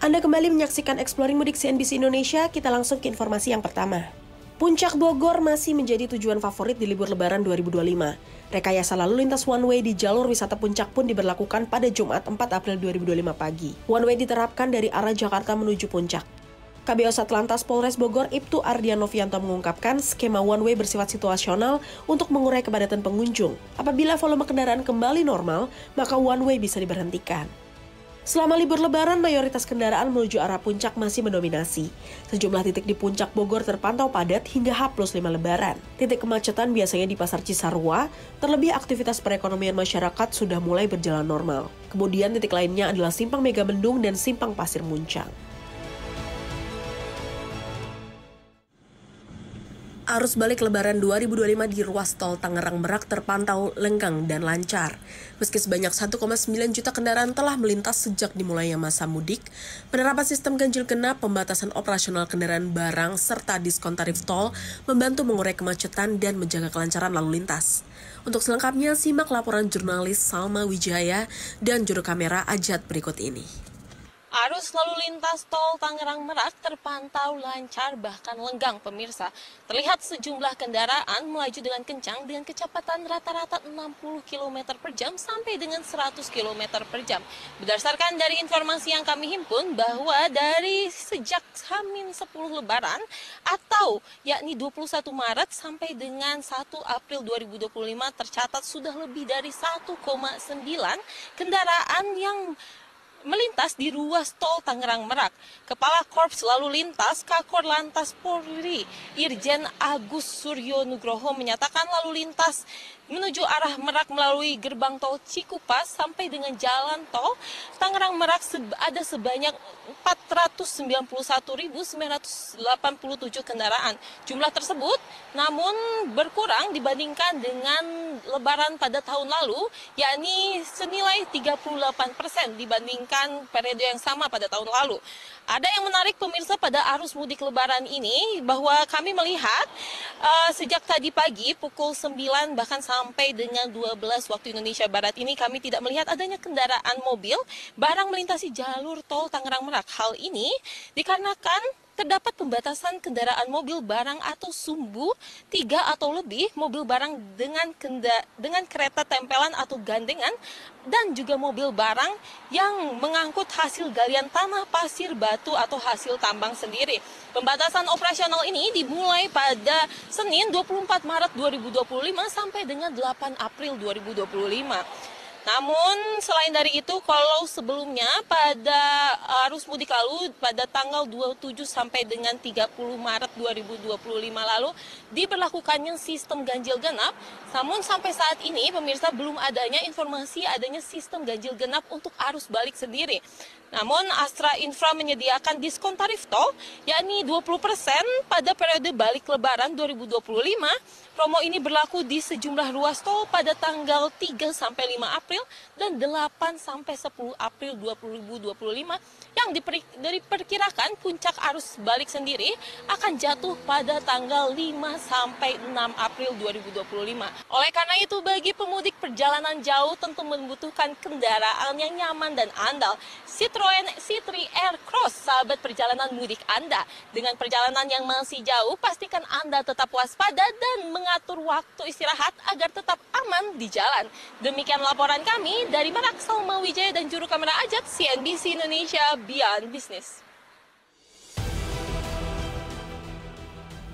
Anda kembali menyaksikan Exploring Mudik CNBC Indonesia, kita langsung ke informasi yang pertama. Puncak Bogor masih menjadi tujuan favorit di libur Lebaran 2025. Rekayasa lalu lintas one way di jalur wisata Puncak pun diberlakukan pada Jumat 4 April 2025 pagi. One way diterapkan dari arah Jakarta menuju Puncak. KBO Satlantas Polres Bogor Ibtu Ardianovianto mengungkapkan skema one way bersifat situasional untuk mengurai kepadatan pengunjung. Apabila volume kendaraan kembali normal, maka one way bisa diberhentikan. Selama libur Lebaran, mayoritas kendaraan menuju arah Puncak masih mendominasi. Sejumlah titik di Puncak Bogor terpantau padat hingga H+5 Lebaran. Titik kemacetan biasanya di Pasar Cisarua, terlebih aktivitas perekonomian masyarakat sudah mulai berjalan normal. Kemudian titik lainnya adalah Simpang Megamendung dan Simpang Pasir Muncang. Arus balik Lebaran 2025 di ruas tol Tangerang Merak terpantau lenggang dan lancar. Meski sebanyak 1,9 juta kendaraan telah melintas sejak dimulainya masa mudik, penerapan sistem ganjil genap, pembatasan operasional kendaraan barang, serta diskon tarif tol membantu mengurai kemacetan dan menjaga kelancaran lalu lintas. Untuk selengkapnya, simak laporan jurnalis Salma Wijaya dan juru kamera Ajat berikut ini. Arus lalu lintas tol Tangerang Merak terpantau lancar bahkan lenggang pemirsa. Terlihat sejumlah kendaraan melaju dengan kencang dengan kecepatan rata-rata 60 km per jam sampai dengan 100 km per jam. Berdasarkan dari informasi yang kami himpun bahwa dari sejak H-10 Lebaran atau yakni 21 Maret sampai dengan 1 April 2025 tercatat sudah lebih dari 1,9 kendaraan yang melintas di ruas tol Tangerang Merak. Kepala Korps Lalu Lintas Kakor Lantas Polri Irjen Agus Suryo Nugroho menyatakan lalu lintas menuju arah Merak melalui gerbang tol Cikupas sampai dengan jalan tol Tangerang Merak ada sebanyak 491.987 kendaraan. Jumlah tersebut namun berkurang dibandingkan dengan Lebaran pada tahun lalu, yakni senilai 38% dibandingkan periode yang sama pada tahun lalu. Ada yang menarik pemirsa pada arus mudik Lebaran ini bahwa kami melihat sejak tadi pagi pukul 9 bahkan sampai dengan 12 waktu Indonesia Barat ini kami tidak melihat adanya kendaraan mobil barang melintasi jalur tol Tangerang Merak. Hal ini dikarenakan terdapat pembatasan kendaraan mobil barang atau sumbu 3 atau lebih mobil barang dengan kereta tempelan atau gandengan dan juga mobil barang yang mengangkut hasil galian tanah, pasir, batu atau hasil tambang sendiri. Pembatasan operasional ini dimulai pada Senin 24 Maret 2025 sampai dengan 8 April 2025. Namun selain dari itu, kalau sebelumnya pada arus mudik lalu pada tanggal 27 sampai dengan 30 Maret 2025 lalu diberlakukannya sistem ganjil genap, namun sampai saat ini pemirsa belum adanya informasi adanya sistem ganjil genap untuk arus balik sendiri. Namun Astra Infra menyediakan diskon tarif tol yakni 20% pada periode balik Lebaran 2025. Promo ini berlaku di sejumlah ruas tol pada tanggal 3 sampai 5 April dan 8 sampai 10 April 2025 yang diperkirakan puncak arus balik sendiri akan jatuh pada tanggal 5 sampai 6 April 2025. Oleh karena itu bagi pemudik perjalanan jauh tentu membutuhkan kendaraan yang nyaman dan andal. Citroen C3 Aircross, sahabat perjalanan mudik Anda. Dengan perjalanan yang masih jauh, pastikan Anda tetap waspada dan mengatur waktu istirahat agar tetap aman di jalan. Demikian laporan kami dari Merak, Salma Wijaya dan juru kamera Ajat CNBC Indonesia Beyond Business.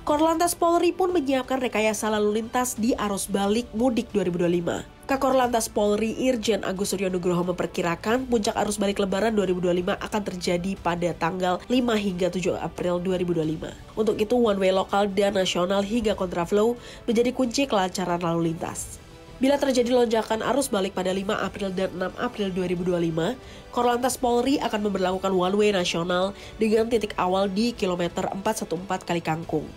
Korlantas Polri pun menyiapkan rekayasa lalu lintas di arus balik mudik 2025. Kakor Lantas Polri Irjen Agus Suryo Nugroho memperkirakan puncak arus balik Lebaran 2025 akan terjadi pada tanggal 5 hingga 7 April 2025. Untuk itu, one way lokal dan nasional hingga kontraflow menjadi kunci kelancaran lalu lintas. Bila terjadi lonjakan arus balik pada 5 April dan 6 April 2025, Korlantas Polri akan memberlakukan one way nasional dengan titik awal di kilometer 414 Kali Kangkung.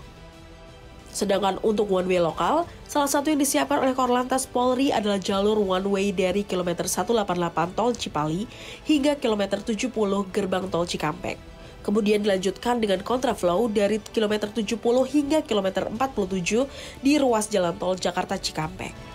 Sedangkan untuk one way lokal, salah satu yang disiapkan oleh Korlantas Polri adalah jalur one way dari kilometer 188 Tol Cipali hingga kilometer 70 Gerbang Tol Cikampek. Kemudian dilanjutkan dengan kontraflow dari kilometer 70 hingga kilometer 47 di ruas jalan tol Jakarta Cikampek.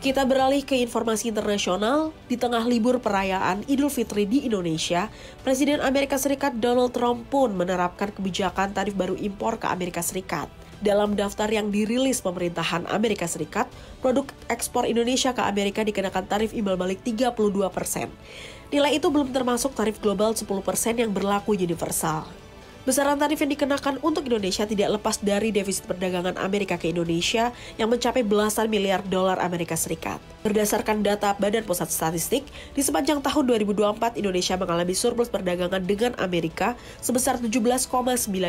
Kita beralih ke informasi internasional. Di tengah libur perayaan Idul Fitri di Indonesia, Presiden Amerika Serikat Donald Trump pun menerapkan kebijakan tarif baru impor ke Amerika Serikat. Dalam daftar yang dirilis pemerintahan Amerika Serikat, produk ekspor Indonesia ke Amerika dikenakan tarif imbal balik 32%. Nilai itu belum termasuk tarif global 10% yang berlaku universal. Besaran tarif yang dikenakan untuk Indonesia tidak lepas dari defisit perdagangan Amerika ke Indonesia yang mencapai belasan miliar dolar Amerika Serikat. Berdasarkan data Badan Pusat Statistik, di sepanjang tahun 2024 Indonesia mengalami surplus perdagangan dengan Amerika sebesar 17,9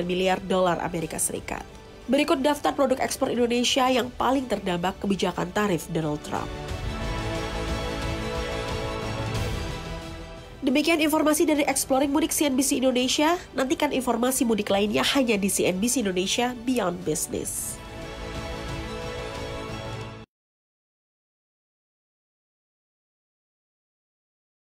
miliar dolar Amerika Serikat. Berikut daftar produk ekspor Indonesia yang paling terdampak kebijakan tarif Donald Trump. Demikian informasi dari Exploring Mudik CNBC Indonesia. Nantikan informasi mudik lainnya hanya di CNBC Indonesia Beyond Business.